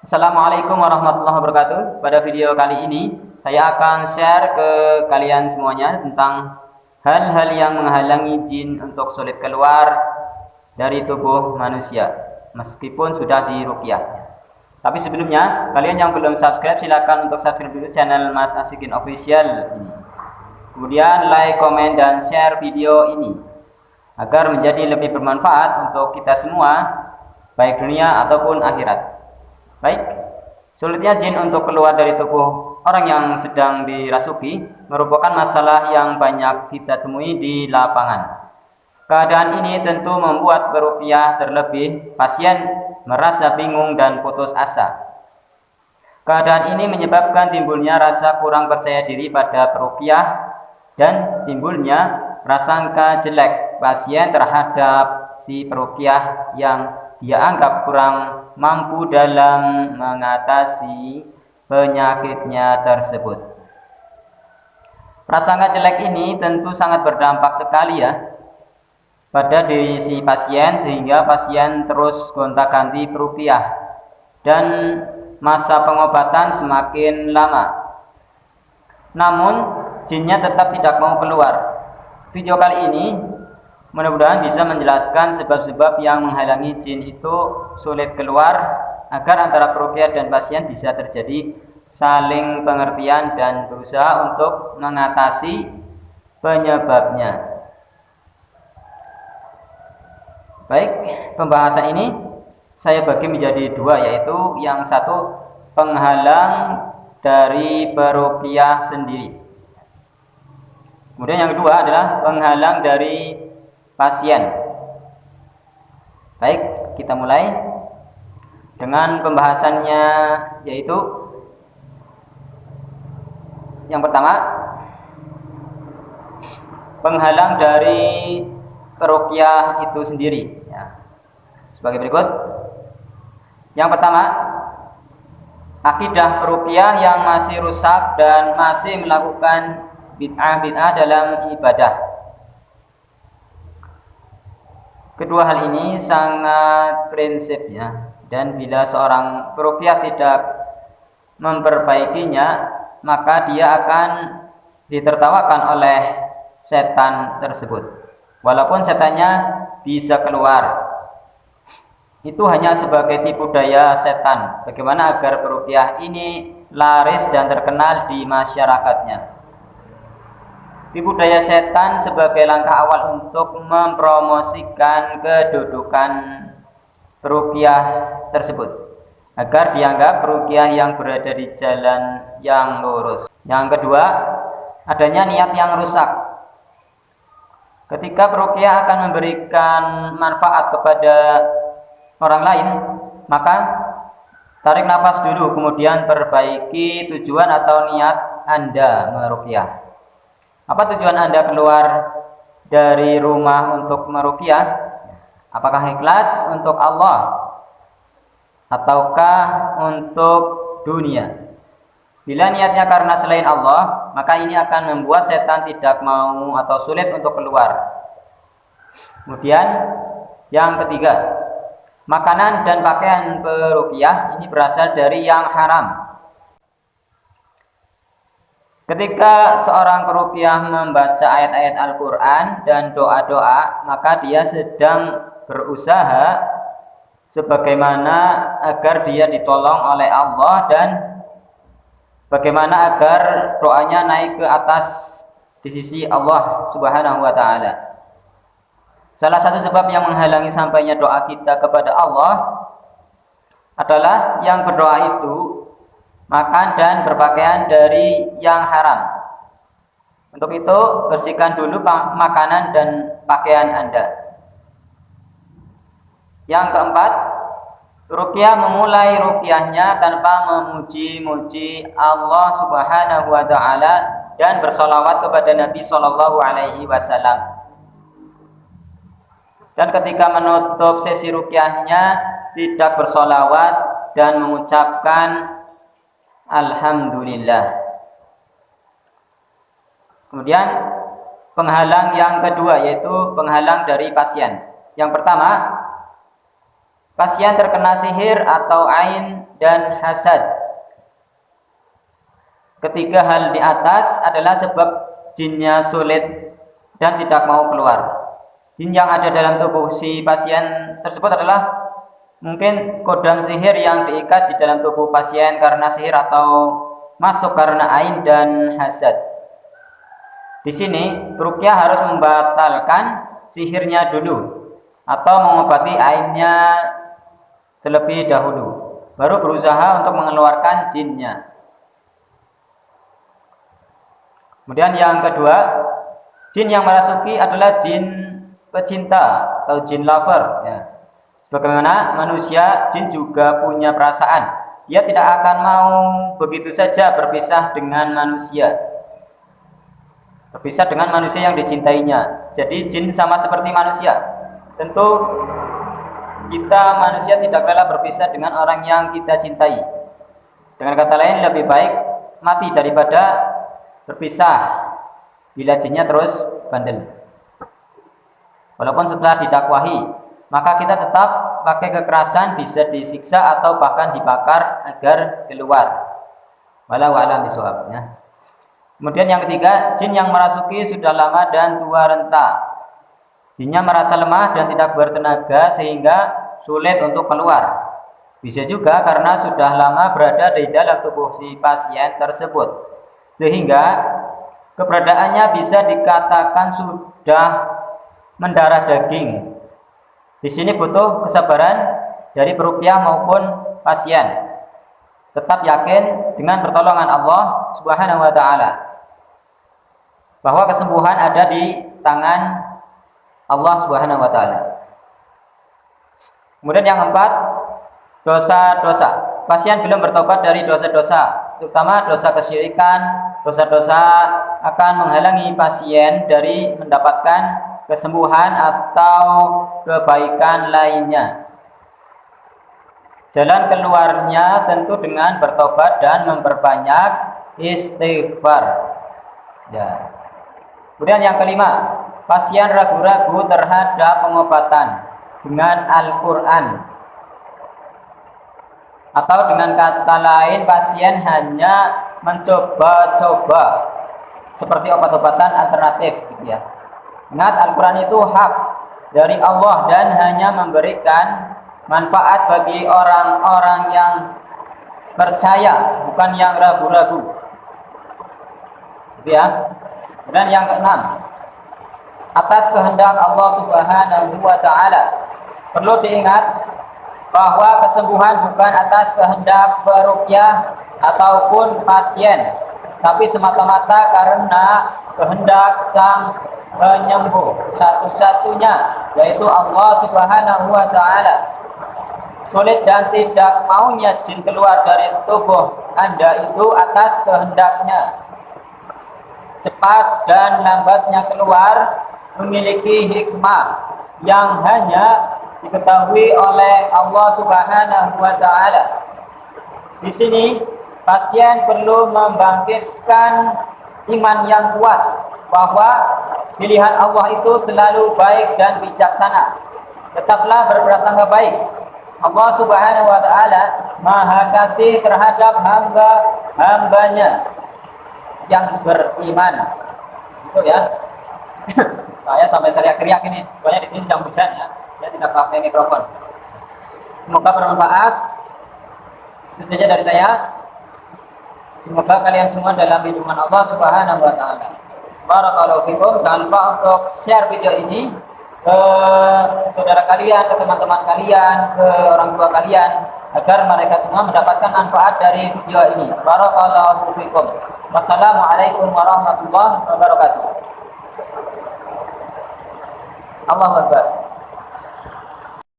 Assalamualaikum warahmatullahi wabarakatuh. Pada video kali ini saya akan share ke kalian semuanya tentang hal-hal yang menghalangi jin untuk sulit keluar dari tubuh manusia meskipun sudah diruqyah. Tapi sebelumnya, kalian yang belum subscribe silakan untuk subscribe dulu channel Mas Asikin Official ini. Kemudian like, komen, dan share video ini agar menjadi lebih bermanfaat untuk kita semua, baik dunia ataupun akhirat. Baik, sulitnya jin untuk keluar dari tubuh orang yang sedang dirasuki merupakan masalah yang banyak kita temui di lapangan. Keadaan ini tentu membuat peruqyah terlebih pasien merasa bingung dan putus asa. Keadaan ini menyebabkan timbulnya rasa kurang percaya diri pada peruqyah dan timbulnya prasangka jelek pasien terhadap si peruqyah yang dia anggap kurang mampu dalam mengatasi penyakitnya tersebut. Prasangka jelek ini tentu sangat berdampak sekali ya pada diri si pasien, sehingga pasien terus gonta-ganti peruqyah dan masa pengobatan semakin lama. Namun jinnya tetap tidak mau keluar. Video kali ini mudah-mudahan bisa menjelaskan sebab-sebab yang menghalangi jin itu sulit keluar agar antara peruqyah dan pasien bisa terjadi saling pengertian dan berusaha untuk mengatasi penyebabnya. Baik, pembahasan ini saya bagi menjadi dua, yaitu yang satu penghalang dari peruqyah sendiri. Kemudian yang kedua adalah penghalang dari pasien. Baik, kita mulai dengan pembahasannya, yaitu yang pertama, penghalang dari peruqyah itu sendiri ya. Sebagai berikut. Yang pertama, akidah peruqyah yang masih rusak dan masih melakukan bid'ah dalam ibadah. Kedua hal ini sangat prinsip ya, dan bila seorang peruqyah tidak memperbaikinya, maka dia akan ditertawakan oleh setan tersebut. Walaupun setannya bisa keluar, itu hanya sebagai tipu daya setan. Bagaimana agar peruqyah ini laris dan terkenal di masyarakatnya. Tipu daya setan sebagai langkah awal untuk mempromosikan kedudukan peruqyah tersebut agar dianggap peruqyah yang berada di jalan yang lurus. Yang kedua, adanya niat yang rusak. Ketika peruqyah akan memberikan manfaat kepada orang lain, maka tarik nafas dulu, kemudian perbaiki tujuan atau niat Anda meruqyah. Apa tujuan Anda keluar dari rumah untuk meruqyah? Apakah ikhlas untuk Allah ataukah untuk dunia? Bila niatnya karena selain Allah, maka ini akan membuat setan tidak mau atau sulit untuk keluar. Kemudian yang ketiga, makanan dan pakaian peruqyah ini berasal dari yang haram. Ketika seorang peruqyah membaca ayat-ayat Al-Quran dan doa-doa, maka dia sedang berusaha sebagaimana agar dia ditolong oleh Allah dan bagaimana agar doanya naik ke atas di sisi Allah Subhanahu wa ta'ala. Salah satu sebab yang menghalangi sampainya doa kita kepada Allah adalah yang berdoa itu makan dan berpakaian dari yang haram. Untuk itu, bersihkan dulu makanan dan pakaian Anda. Yang keempat, ruqyah memulai ruqyahnya tanpa memuji-muji Allah Subhanahu wa ta'ala dan bersolawat kepada Nabi Shallallahu alaihi wasallam. Dan ketika menutup sesi ruqyahnya tidak bersolawat dan mengucapkan Alhamdulillah. Kemudian penghalang yang kedua, yaitu penghalang dari pasien. Yang pertama, pasien terkena sihir atau ain dan hasad. Ketiga hal di atas adalah sebab jinnya sulit dan tidak mau keluar. Jin yang ada dalam tubuh si pasien tersebut adalah mungkin kodam sihir yang diikat di dalam tubuh pasien karena sihir atau masuk karena ain dan hasad. Di sini ruqyah harus membatalkan sihirnya dulu atau mengobati ainnya terlebih dahulu, baru berusaha untuk mengeluarkan jinnya. Kemudian yang kedua, jin yang merasuki adalah jin pecinta atau jin lover. Ya. Bagaimana manusia, jin juga punya perasaan. Ia tidak akan mau begitu saja berpisah dengan manusia. Berpisah dengan manusia yang dicintainya. Jadi jin sama seperti manusia. Tentu kita manusia tidak rela berpisah dengan orang yang kita cintai. Dengan kata lain, lebih baik mati daripada berpisah bila jinnya terus bandel. Walaupun setelah didakwahi, maka kita tetap pakai kekerasan, bisa disiksa atau bahkan dibakar agar keluar. Wallahu a'lam bishawab, ya. Kemudian yang ketiga, jin yang merasuki sudah lama dan tua renta. Jinnya merasa lemah dan tidak bertenaga sehingga sulit untuk keluar. Bisa juga karena sudah lama berada di dalam tubuh si pasien tersebut, sehingga keberadaannya bisa dikatakan sudah mendarah daging. Di sini butuh kesabaran dari peruqyah maupun pasien. Tetap yakin dengan pertolongan Allah Subhanahu wa taala bahwa kesembuhan ada di tangan Allah Subhanahu wa taala. Kemudian yang keempat, dosa-dosa. Pasien belum bertobat dari dosa-dosa, terutama dosa kesyirikan. Dosa-dosa akan menghalangi pasien dari mendapatkan kesembuhan atau kebaikan lainnya. Jalan keluarnya tentu dengan bertobat dan memperbanyak istighfar. Ya. Kemudian yang kelima, pasien ragu-ragu terhadap pengobatan dengan Al-Quran. Atau dengan kata lain, pasien hanya mencoba-coba seperti obat-obatan alternatif, gitu ya. Ingat, Al-Quran itu hak dari Allah dan hanya memberikan manfaat bagi orang-orang yang percaya, bukan yang ragu-ragu, gitu ya. Dan yang keenam, atas kehendak Allah Subhanahu wa taala. Perlu diingat bahwa kesembuhan bukan atas kehendak peruqyah ataupun pasien, tapi semata-mata karena kehendak sang penyembuh satu-satunya, yaitu Allah Subhanahu wa taala. Sulit dan tidak maunya jin keluar dari tubuh Anda itu atas kehendaknya. Cepat dan lambatnya keluar memiliki hikmah yang hanya diketahui oleh Allah Subhanahu wa taala. Di sini pasien perlu membangkitkan iman yang kuat bahwa pilihan Allah itu selalu baik dan bijaksana. Tetaplah berprasangka baik. Allah Subhanahu wa taala Maha Kasih terhadap hamba-hambanya yang beriman. Itu ya. Saya sampai teriak-teriak ini, soalnya di sini sedang hujan ya. Saya tidak pakai mikrofon. Semoga bermanfaat. Itu saja dari saya. Semoga kalian semua dalam lindungan Allah Subhanahu wa taala. Barakallahu fikum. Jangan lupa untuk share video ini ke saudara kalian, ke teman-teman kalian, ke orang tua kalian, agar mereka semua mendapatkan manfaat dari video ini. Barakallahu fikum. Wassalamualaikum warahmatullahi wabarakatuh. Allahu Akbar.